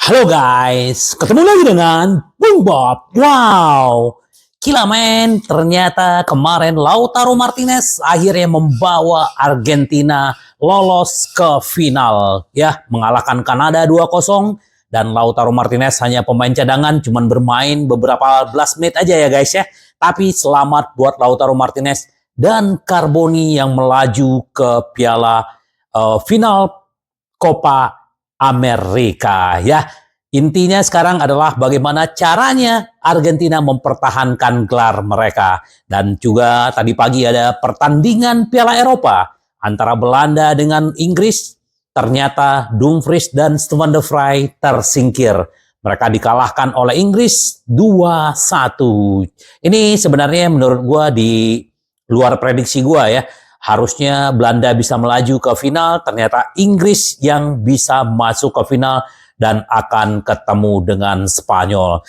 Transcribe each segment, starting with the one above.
Halo guys, ketemu lagi dengan Bung Bob. Wow, gila men, ternyata kemarin Lautaro Martinez akhirnya membawa Argentina lolos ke final. Ya, mengalahkan Kanada 2-0 dan Lautaro Martinez hanya pemain cadangan, cuman bermain beberapa belas menit aja ya guys ya. Tapi selamat buat Lautaro Martinez dan Carboni yang melaju ke piala final Copa Amerika ya. Intinya sekarang adalah bagaimana caranya Argentina mempertahankan gelar mereka. Dan juga tadi pagi ada pertandingan Piala Eropa antara Belanda dengan Inggris. Ternyata Dumfries dan Stefan de Vrij tersingkir. Mereka dikalahkan oleh Inggris 2-1. Ini sebenarnya menurut gue di luar prediksi gue ya. Harusnya Belanda bisa melaju ke final, ternyata Inggris yang bisa masuk ke final dan akan ketemu dengan Spanyol.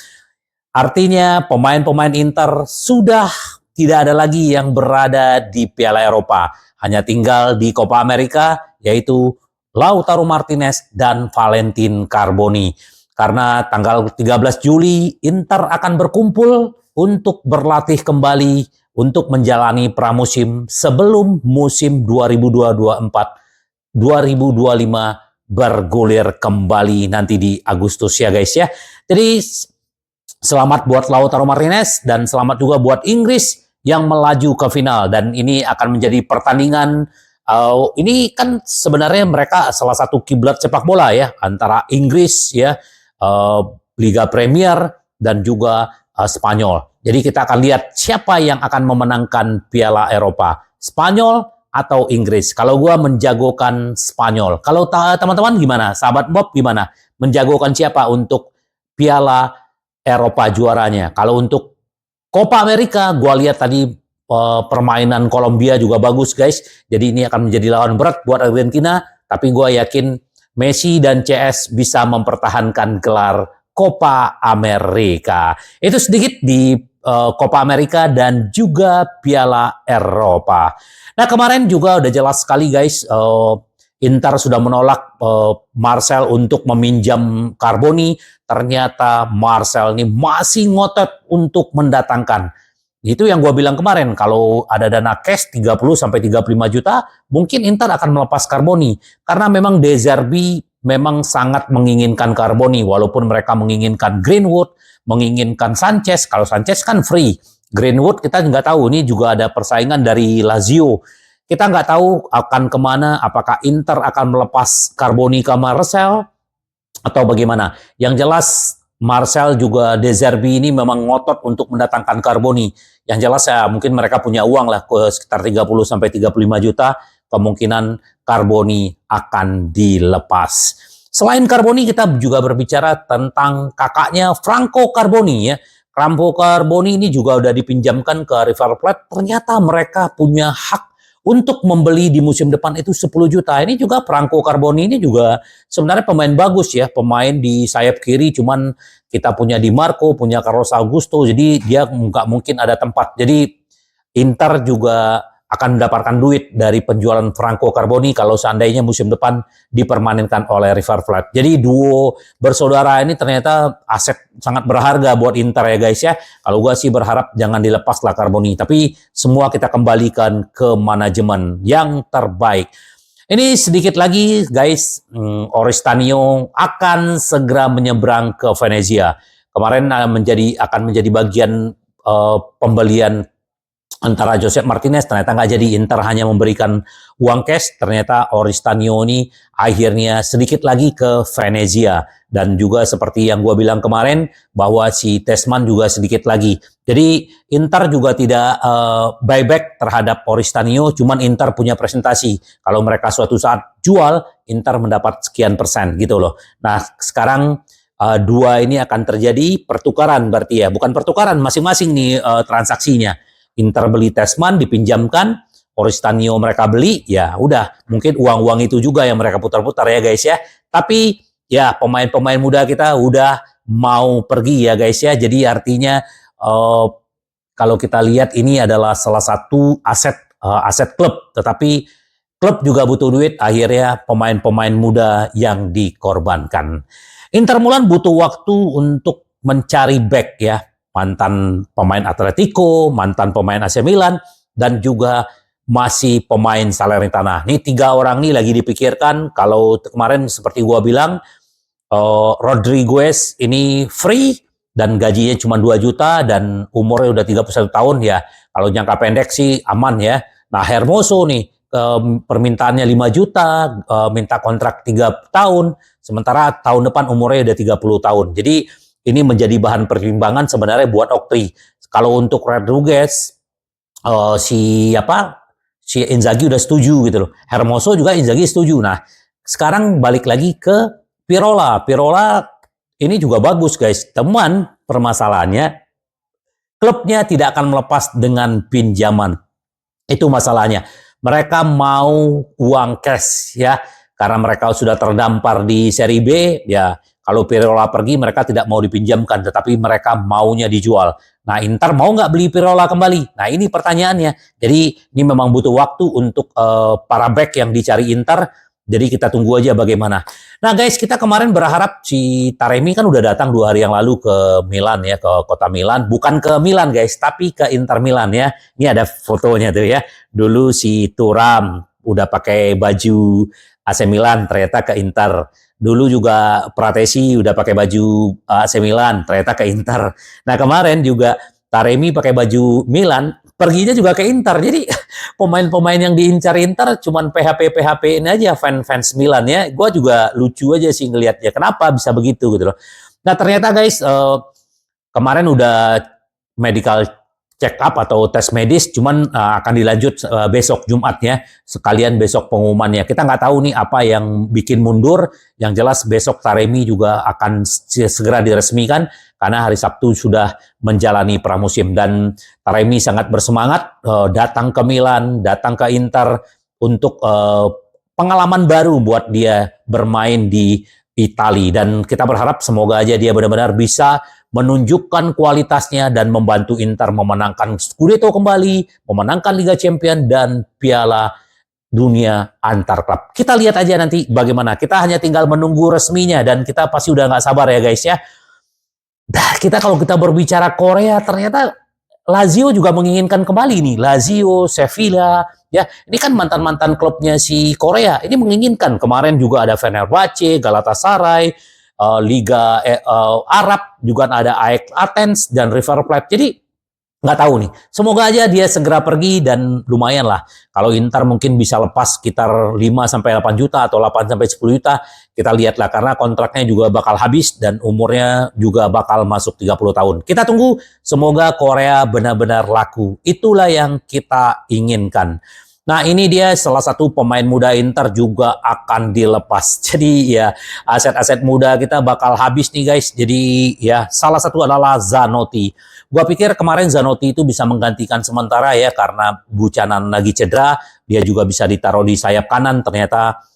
Artinya pemain-pemain Inter sudah tidak ada lagi yang berada di Piala Eropa. Hanya tinggal di Copa America, yaitu Lautaro Martinez dan Valentin Carboni. Karena tanggal 13 Juli Inter akan berkumpul untuk berlatih kembali untuk menjalani pramusim sebelum musim 2024-2025 bergulir kembali nanti di Agustus ya guys ya. Jadi selamat buat Lautaro Martinez dan selamat juga buat Inggris yang melaju ke final. Dan ini akan menjadi pertandingan, ini kan sebenarnya mereka salah satu kiblat sepak bola ya, antara Inggris ya, Liga Premier dan juga Spanyol. Jadi kita akan lihat siapa yang akan memenangkan Piala Eropa, Spanyol atau Inggris. Kalau gue menjagokan Spanyol. Kalau teman-teman gimana? Sahabat Bob gimana? Menjagokan siapa untuk Piala Eropa juaranya? Kalau untuk Copa America, gue lihat tadi permainan Kolombia juga bagus guys. Jadi ini akan menjadi lawan berat buat Argentina. Tapi gue yakin Messi dan CS bisa mempertahankan gelar Copa America. Itu sedikit di Copa America dan juga Piala Eropa. Nah kemarin juga udah jelas sekali guys, Inter sudah menolak Marcel untuk meminjam Carboni. Ternyata Marcel ini masih ngotot untuk mendatangkan. Itu yang gue bilang kemarin, kalau ada dana cash 30-35 juta, mungkin Inter akan melepas Carboni. Karena memang De Zerbi memang sangat menginginkan Carboni, walaupun mereka menginginkan Greenwood, menginginkan Sanchez. Kalau Sanchez kan free. Greenwood kita nggak tahu, ini juga ada persaingan dari Lazio. Kita nggak tahu akan kemana, apakah Inter akan melepas Carboni ke Marcel atau bagaimana. Yang jelas Marcel juga De Zerbi ini memang ngotot untuk mendatangkan Carboni. Yang jelas ya mungkin mereka punya uang lah sekitar 30-35 juta, kemungkinan Carboni akan dilepas. Selain Carboni kita juga berbicara tentang kakaknya Franco Carboni ya. Franco Carboni ini juga udah dipinjamkan ke River Plate. Ternyata mereka punya hak untuk membeli di musim depan itu 10 juta. Ini juga Franco Carboni ini juga sebenarnya pemain bagus ya. Pemain di sayap kiri, cuman kita punya Di Marco, punya Carlos Augusto. Jadi dia nggak mungkin ada tempat. Jadi Inter juga akan mendapatkan duit dari penjualan Franco Carboni kalau seandainya musim depan dipermanenkan oleh River Plate. Jadi duo bersaudara ini ternyata aset sangat berharga buat Inter ya guys ya. Kalau gue sih berharap jangan dilepas lah Carboni. Tapi semua kita kembalikan ke manajemen yang terbaik. Ini sedikit lagi guys, Oristanio akan segera menyeberang ke Venezia. Kemarin akan menjadi bagian pembelian antara Josep Martinez. Ternyata nggak jadi, Inter hanya memberikan uang cash. Ternyata Oristanio ini akhirnya sedikit lagi ke Venezia. Dan juga seperti yang gue bilang kemarin, bahwa si Tessman juga sedikit lagi. Jadi Inter juga tidak buyback terhadap Oristanio, cuman Inter punya presentasi. Kalau mereka suatu saat jual, Inter mendapat sekian persen gitu loh. Nah sekarang dua ini akan terjadi pertukaran berarti ya. Bukan pertukaran, masing-masing nih transaksinya. Inter beli Tessman, dipinjamkan, Oristanio mereka beli, ya udah, mungkin uang-uang itu juga yang mereka putar-putar ya guys ya. Tapi ya pemain-pemain muda kita udah mau pergi ya guys ya. Jadi artinya kalau kita lihat ini adalah salah satu aset klub, tetapi klub juga butuh duit, akhirnya pemain-pemain muda yang dikorbankan. Inter Milan butuh waktu untuk mencari back ya, mantan pemain Atletico, mantan pemain AC Milan, dan juga masih pemain Salernitana. Nih 3 orang nih lagi dipikirkan. Kalau kemarin seperti gua bilang, Rodriguez ini free dan gajinya cuma 2 juta dan umurnya udah 31 tahun ya. Kalau jangka pendek sih aman ya. Nah, Hermoso nih permintaannya 5 juta, minta kontrak 3 tahun, sementara tahun depan umurnya udah 30 tahun. Jadi ini menjadi bahan pertimbangan sebenarnya buat Oktri. Kalau untuk Rodriguez, si Inzaghi udah setuju gitu loh. Hermoso juga Inzaghi setuju. Nah, sekarang balik lagi ke Pirola. Pirola ini juga bagus guys. Teman, permasalahannya klubnya tidak akan melepas dengan pinjaman. Itu masalahnya. Mereka mau uang cash ya. Karena mereka sudah terdampar di Serie B, ya kalau Pirola pergi mereka tidak mau dipinjamkan, tetapi mereka maunya dijual. Nah, Inter mau nggak beli Pirola kembali? Nah, ini pertanyaannya. Jadi, ini memang butuh waktu untuk para back yang dicari Inter. Jadi, kita tunggu aja bagaimana. Nah, guys, kita kemarin berharap si Taremi kan udah datang 2 hari yang lalu ke Milan ya, ke kota Milan. Bukan ke Milan, guys, tapi ke Inter Milan ya. Ini ada fotonya tuh ya. Dulu si Thuram udah pakai baju AC Milan, ternyata ke Inter. Dulu juga Pratesi udah pakai baju AC Milan, ternyata ke Inter. Nah, kemarin juga Taremi pakai baju Milan, perginya juga ke Inter. Jadi pemain-pemain yang diincar Inter cuman PHP-PHP ini aja fans Milan ya. Gue juga lucu aja sih ngelihatnya. Kenapa bisa begitu gitu loh. Nah, ternyata guys, kemarin udah medical check up atau tes medis, cuman akan dilanjut besok Jumatnya, sekalian besok pengumumannya. Kita nggak tahu nih apa yang bikin mundur. Yang jelas besok Taremi juga akan segera diresmikan karena hari Sabtu sudah menjalani pramusim dan Taremi sangat bersemangat datang ke Milan, datang ke Inter untuk pengalaman baru buat dia bermain di Italia, dan kita berharap semoga aja dia benar-benar bisa menunjukkan kualitasnya dan membantu Inter memenangkan Scudetto kembali, memenangkan Liga Champions dan Piala Dunia antar klub. Kita lihat aja nanti bagaimana. Kita hanya tinggal menunggu resminya dan kita pasti udah nggak sabar ya guys ya. Nah, kalau kita berbicara Korea, ternyata Lazio juga menginginkan kembali nih. Lazio, Sevilla, ya ini kan mantan-mantan klubnya si Korea. Ini menginginkan. Kemarin juga ada Fenerbahce, Galatasaray, Liga Arab, juga ada AEK Athens dan River Plate. Jadi nggak tahu nih. Semoga aja dia segera pergi dan lumayan lah. Kalau Inter mungkin bisa lepas sekitar 5-8 juta atau 8-10 juta. Kita lihat lah karena kontraknya juga bakal habis dan umurnya juga bakal masuk 30 tahun. Kita tunggu, semoga Korea benar-benar laku. Itulah yang kita inginkan. Nah, ini dia salah satu pemain muda Inter juga akan dilepas. Jadi ya aset-aset muda kita bakal habis nih guys. Jadi ya salah satu adalah Zanotti. Gua pikir kemarin Zanotti itu bisa menggantikan sementara ya karena Buchanan lagi cedera. Dia juga bisa ditaruh di sayap kanan. Ternyata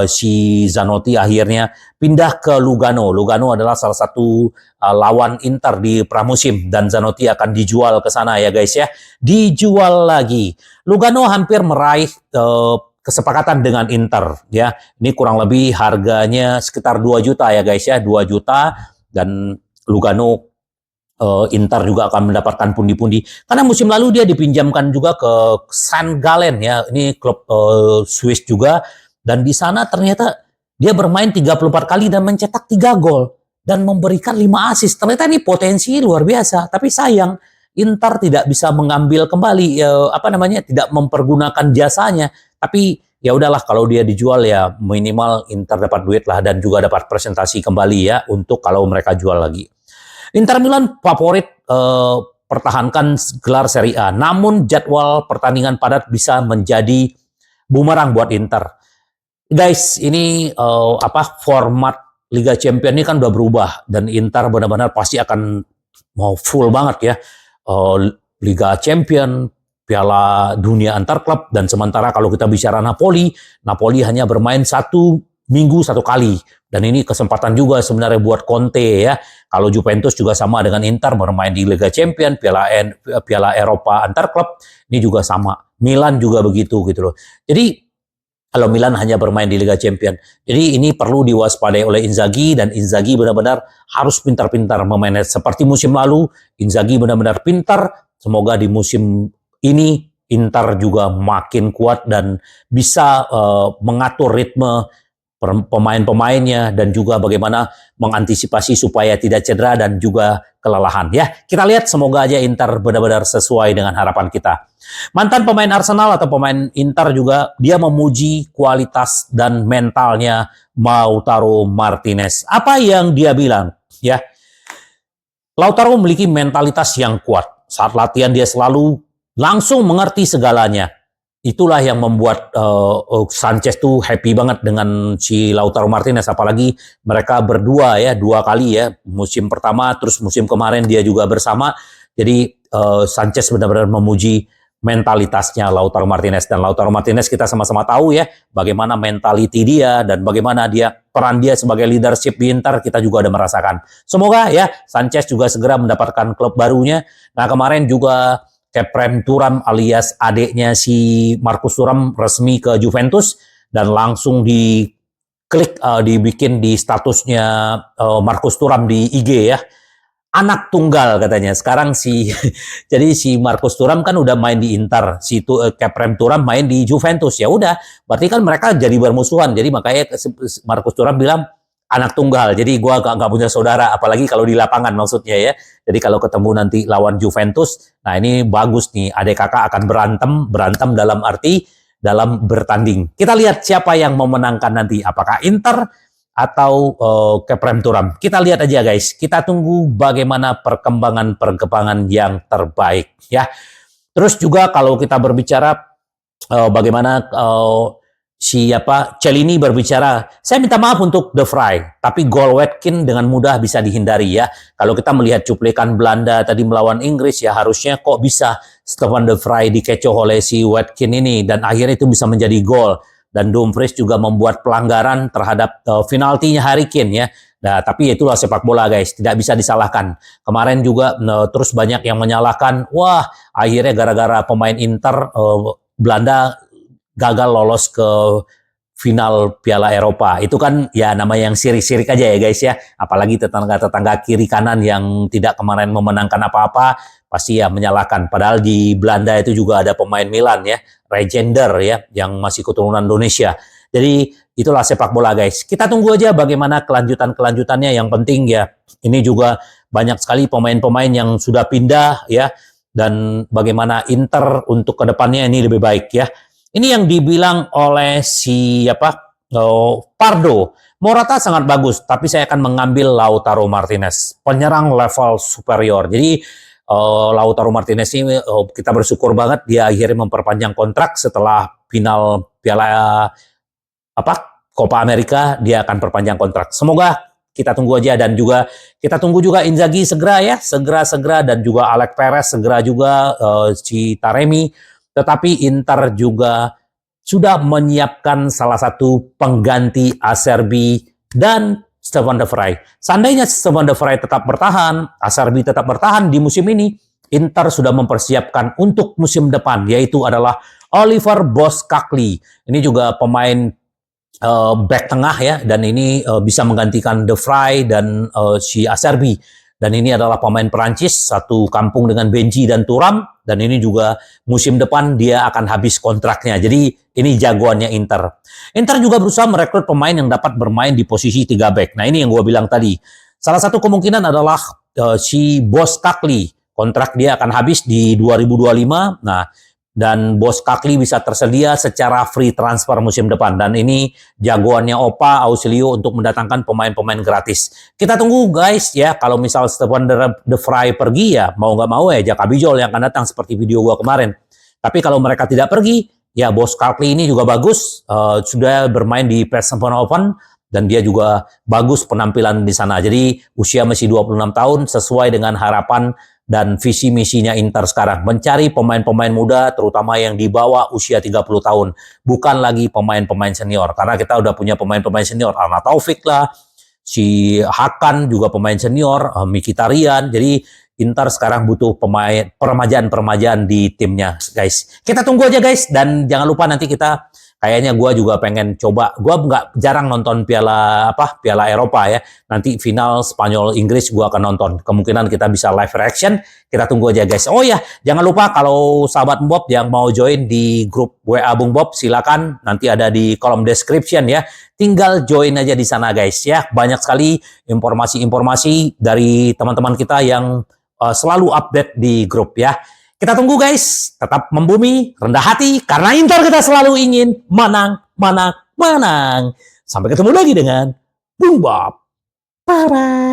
si Zanotti akhirnya pindah ke Lugano. Lugano adalah salah satu lawan Inter di pramusim dan Zanotti akan dijual ke sana ya guys ya. Dijual lagi. Lugano hampir meraih kesepakatan dengan Inter ya. Ini kurang lebih harganya sekitar 2 juta ya guys ya, 2 juta dan Lugano Inter juga akan mendapatkan pundi-pundi karena musim lalu dia dipinjamkan juga ke St. Gallen ya. Ini klub Swiss juga. Dan di sana ternyata dia bermain 34 kali dan mencetak 3 gol dan memberikan 5 assist. Ternyata ini potensi luar biasa. Tapi sayang Inter tidak bisa mengambil kembali tidak mempergunakan jasanya. Tapi ya udahlah kalau dia dijual ya minimal Inter dapat duit lah dan juga dapat presentasi kembali ya untuk kalau mereka jual lagi. Inter Milan favorit pertahankan gelar Serie A. Namun jadwal pertandingan padat bisa menjadi bumerang buat Inter. Guys, ini format Liga Champions ini kan udah berubah dan Inter benar-benar pasti akan mau full banget ya. Liga Champions, Piala Dunia antar klub, dan sementara kalau kita bicara Napoli hanya bermain 1 minggu 1 kali. Dan ini kesempatan juga sebenarnya buat Conte ya. Kalau Juventus juga sama dengan Inter bermain di Liga Champions, Piala Eropa antar klub, ini juga sama. Milan juga begitu gitu loh. Jadi kalau Milan hanya bermain di Liga Champions. Jadi ini perlu diwaspadai oleh Inzaghi, dan Inzaghi benar-benar harus pintar-pintar memanage. Seperti musim lalu, Inzaghi benar-benar pintar. Semoga di musim ini Inter juga makin kuat dan bisa mengatur ritme pemain-pemainnya dan juga bagaimana mengantisipasi supaya tidak cedera dan juga kelelahan. Ya, kita lihat semoga aja Inter benar-benar sesuai dengan harapan kita. Mantan pemain Arsenal atau pemain Inter juga dia memuji kualitas dan mentalnya Lautaro Martinez. Apa yang dia bilang? Ya, Lautaro memiliki mentalitas yang kuat. Saat latihan dia selalu langsung mengerti segalanya. Itulah yang membuat Sanchez tuh happy banget dengan si Lautaro Martinez, apalagi mereka berdua ya, 2 kali ya, musim pertama terus musim kemarin dia juga bersama. Jadi Sanchez benar-benar memuji mentalitasnya Lautaro Martinez, dan Lautaro Martinez kita sama-sama tahu ya bagaimana mentality dia dan bagaimana peran dia sebagai leadership di Inter, kita juga udah merasakan. Semoga ya Sanchez juga segera mendapatkan klub barunya. Nah, kemarin juga Keprem Thuram alias adiknya si Marcus Thuram resmi ke Juventus, dan langsung dibikin di statusnya Marcus Thuram di IG ya. Anak tunggal katanya. Sekarang jadi si Marcus Thuram kan udah main di Inter, Keprem Thuram main di Juventus. Ya udah, berarti kan mereka jadi bermusuhan. Jadi makanya Marcus Thuram bilang anak tunggal, jadi gue gak punya saudara, apalagi kalau di lapangan maksudnya ya. Jadi kalau ketemu nanti lawan Juventus, nah ini bagus nih, adik kakak akan berantem dalam arti dalam bertanding. Kita lihat siapa yang memenangkan nanti, apakah Inter atau Keprem Thuram. Kita lihat aja guys, kita tunggu bagaimana perkembangan yang terbaik ya. Terus juga kalau kita berbicara bagaimana Chiellini berbicara, saya minta maaf untuk De Vrij, tapi gol Watkins dengan mudah bisa dihindari ya. Kalau kita melihat cuplikan Belanda tadi melawan Inggris, ya harusnya kok bisa Stefan De Vrij dikecoh oleh si Watkins ini, dan akhirnya itu bisa menjadi gol. Dan Dumfries juga membuat pelanggaran terhadap penaltinya Harry Kane ya. Nah, tapi itulah sepak bola guys, tidak bisa disalahkan. Kemarin juga terus banyak yang menyalahkan, wah akhirnya gara-gara pemain Inter Belanda gagal lolos ke final Piala Eropa. Itu kan ya namanya yang sirik-sirik aja ya guys ya. Apalagi tetangga-tetangga kiri kanan yang tidak kemarin memenangkan apa-apa, pasti ya menyalahkan. Padahal di Belanda itu juga ada pemain Milan ya, Regender ya, yang masih keturunan Indonesia. Jadi itulah sepak bola guys. Kita tunggu aja bagaimana kelanjutannya. Yang penting ya, ini juga banyak sekali pemain-pemain yang sudah pindah ya, dan bagaimana Inter untuk kedepannya ini lebih baik ya. Ini yang dibilang oleh Pardo. Morata sangat bagus, tapi saya akan mengambil Lautaro Martinez, penyerang level superior. Jadi Lautaro Martinez ini kita bersyukur banget dia akhirnya memperpanjang kontrak setelah final Piala Copa America, dia akan perpanjang kontrak. Semoga kita tunggu aja, dan juga kita tunggu juga Inzaghi segera ya, segera, dan juga Alex Perez segera juga, si Taremi. Tetapi Inter juga sudah menyiapkan salah satu pengganti Acerbi dan Stefan De Vrij. Seandainya Stefan De Vrij tetap bertahan, Acerbi tetap bertahan di musim ini, Inter sudah mempersiapkan untuk musim depan, yaitu adalah Oliver Boskakli. Ini juga pemain back tengah ya, dan ini bisa menggantikan De Vrij dan si Acerbi. Dan ini adalah pemain Perancis, satu kampung dengan Benji dan Thuram, dan ini juga musim depan dia akan habis kontraknya. Jadi ini jagoannya Inter. Inter juga berusaha merekrut pemain yang dapat bermain di posisi 3 back. Nah ini yang gue bilang tadi. Salah satu kemungkinan adalah si Boskakli. Kontrak dia akan habis di 2025. Nah, dan Boskakli bisa tersedia secara free transfer musim depan. Dan ini jagoannya Opa Ausilio untuk mendatangkan pemain-pemain gratis. Kita tunggu guys ya, kalau misal Stefan De Vrij pergi ya, mau nggak mau ya Jaka Bijol yang akan datang seperti video gua kemarin. Tapi kalau mereka tidak pergi, ya Boskakli ini juga bagus. Sudah bermain di PES Open, dan dia juga bagus penampilan di sana. Jadi usia masih 26 tahun, sesuai dengan harapan dan visi misinya Inter sekarang, mencari pemain-pemain muda terutama yang di bawah usia 30 tahun, bukan lagi pemain-pemain senior, karena kita udah punya pemain-pemain senior, Arna Taufik lah, si Hakan juga pemain senior, Mkhitaryan. Jadi Inter sekarang butuh peremajaan di timnya guys. Kita tunggu aja guys, dan jangan lupa nanti kita Kayaknya gue juga pengen coba. Gue nggak jarang nonton Piala Eropa ya. Nanti final Spanyol Inggris gue akan nonton. Kemungkinan kita bisa live reaction. Kita tunggu aja guys. Oh ya, jangan lupa kalau sahabat Bob yang mau join di grup WA Bung Bob, silakan. Nanti ada di kolom description ya. Tinggal join aja di sana guys ya. Banyak sekali informasi-informasi dari teman-teman kita yang selalu update di grup ya. Kita tunggu guys, tetap membumi, rendah hati, karena Inter kita selalu ingin menang, menang, menang. Sampai ketemu lagi dengan Bung Bob. Bye-bye.